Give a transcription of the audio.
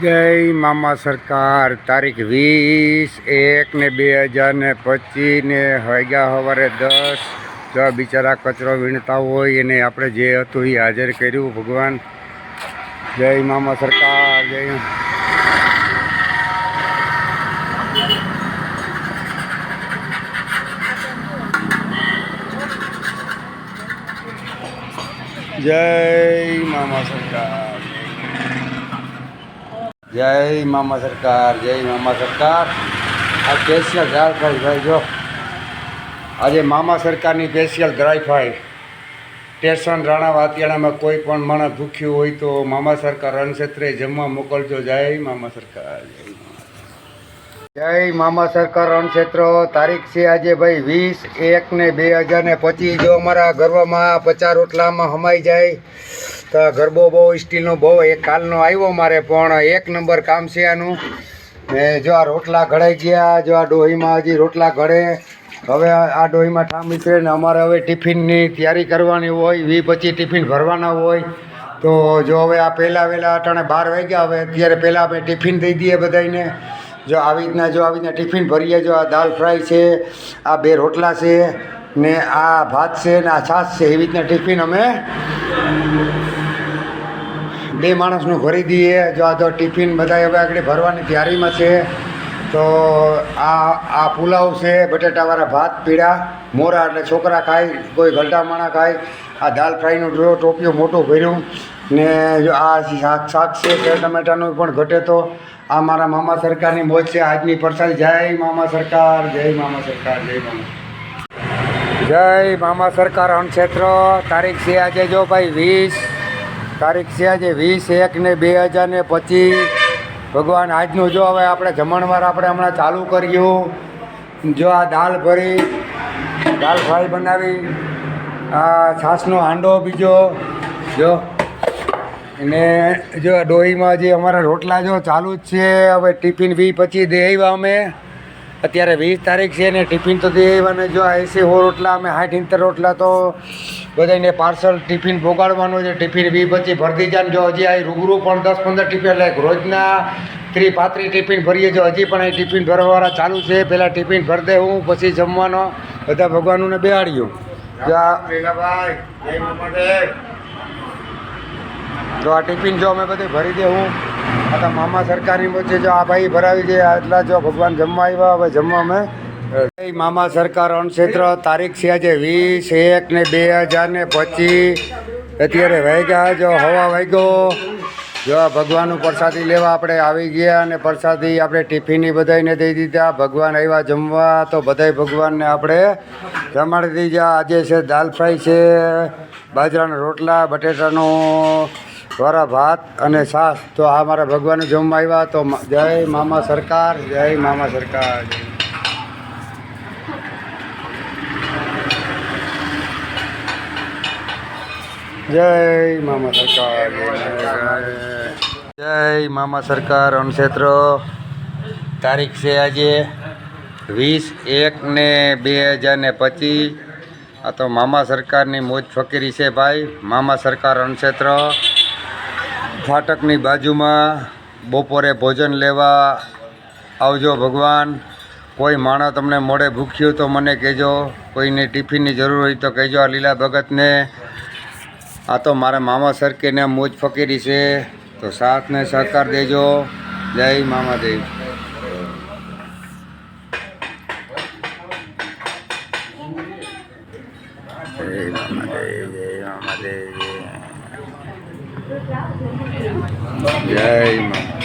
જય મામા સરકાર તારીખ 20/1/2025 ને વાગ્યા સવારે 10 જો બિચારા કચરો વીણતા હોય એને આપણે જે હતું એ હાજર કર્યું. ભગવાન જય મામા સરકાર જય જય મામા સરકાર જય મામા સરકાર જય મામા સરકાર. આ સ્પેશિયલ ડ્રાઈફાઈ ભાઈ જો આજે મામા સરકારની સ્પેશિયલ ડ્રાઈફાઈ સ્ટેશન રાણા વાતિયાણામાં કોઈ પણ માણસ ભૂખ્યું હોય તો મામા સરકાર અન્નક્ષેત્રે જમવા મોકલજો. જય મામા સરકાર જય મામા સરકાર અન્નક્ષેત્ર. તારીખ છે આજે ભાઈ 20/1/2025. જો અમારા ગરબામાં 50 રોટલામાં હમાઈ જાય તો ગરબો બહુ સ્ટીલનો બહુ એક કાલનો આવ્યો મારે પણ એક નંબર કામ છે આનું. ને જો આ રોટલા ઘડાઈ ગયા, જો આ ડોહીમાં હજી રોટલા ઘડે. હવે આ ડોહીમાં ઠામ નીકળે ને અમારે હવે ટિફિનની તૈયારી કરવાની હોય. 20-25 ટિફિન ભરવાના હોય તો જો હવે આ પહેલાં વહેલા અટાણે 12 વાગ્યા. હવે અત્યારે પહેલાં આપણે ટિફિન દઈ દઈએ બધાને. જો આવી રીતના ટિફિન ભરીએ. જો આ દાલ ફ્રાય છે, આ 2 રોટલા છે ને આ ભાત છે ને આ છાશ છે. એવી રીતના ટિફિન અમે 2 માણસનું ભરી દઈએ. જો આ તો ટિફિન બધા હવે આગળ ભરવાની તૈયારીમાં છે. તો આ પુલાવ છે, બટેટાવાળા ભાત પીળા મોરા એટલે છોકરા ખાય, કોઈ ગલટા માણા ખાય. આ દાલ ફ્રાયનું ટોપિયો મોટું ભર્યું ને જો આ શાક છે સેવ ટમેટાનું પણ ઘટે. તો આ મારા મામા સરકારની મોજ છે આજની પ્રસાદ. જય મામા સરકાર જય મામા સરકાર જય મામા જય મામા સરકાર અન્નક્ષેત્ર. તારીખ છે આજે જો ભાઈ 20/1/2025. ભગવાન આજનું જો હવે આપણે જમણવાર આપણે હમણાં ચાલુ કર્યું. જો આ દાલ ભરી, દાલ ફ્રાય બનાવી, આ છાશનો હાંડો બીજો જો ને જો ડોહીમાં જે અમારા રોટલા જો ચાલુ જ છે. હવે ટિફિન 20-25 દે આવ્યા અમે. અત્યારે 20 તારીખ છે ને ટિફિન તો દે આવ્યા ને જો 80 રોટલા અમે 60-70 રોટલા તો બધાને પાર્સલ ટિફિન પોગાડવાનું છે. ટિફિન 20-25 ભરતી જાય. જો હજી આ રૂબરૂ પણ 10-15 ટિફિન એટલે રોજના 30-35 ટિફિન ભરીએ. જો હજી પણ અહીં ટિફિન ભરવાવાળા ચાલુ છે. પહેલાં ટિફિન ભરી દે હું, પછી જમવાનો બધા ભગવાનોને બેહાડ્યું. જો આ જો આ ટિફિન જો અમે બધે ભરી દે હું. આ તો મામા સરકારની વચ્ચે જો આ ભાઈ ભરાવી દે એટલા જો ભગવાન જમવા આવ્યા. હવે જમવા અમે જય મામા સરકાર અન્નક્ષેત્ર. તારીખ છે આજે 20/1/2025. અત્યારે વાગ્યા જો હવા વાગ્યો. જો આ ભગવાનનું પ્રસાદી લેવા આપણે આવી ગયા અને પ્રસાદી આપણે ટિફિનની બધાને દઈ દીધા. ભગવાન આવ્યા જમવા તો બધાય ભગવાનને આપણે જમાડી દીધા. આજે છે દાલ ફ્રાય છે, બાજરાના રોટલા, બટેટાનો વાળા ભાત અને છાશ. તો આ મારા ભગવાનનું જમવા આવ્યા. તો જય મામા સરકાર જય મામા સરકાર જય મામા સરકાર જય મામા સરકાર અન્નક્ષેત્ર. તારીખ છે આજે 20/1/2025. આ તો મામા સરકારની મોજ ફકીરી છે ભાઈ. મામા સરકાર અન્નક્ષેત્ર ફાટકની બાજુમાં. બપોરે ભોજન લેવા આવજો ભગવાન. કોઈ માણસ તમને મોડે ભૂખ્યું તો મને કહેજો. કોઈને ટિફિનની જરૂર હોય તો કહેજો આ લીલા ભગતને. આ તો મારા મામા સરકારને મોજ ફકીરી છે. તો સાથને સહકાર દેજો. જય મામા દેવ જય મામા દેવ જય મામા દેવ જય મામા.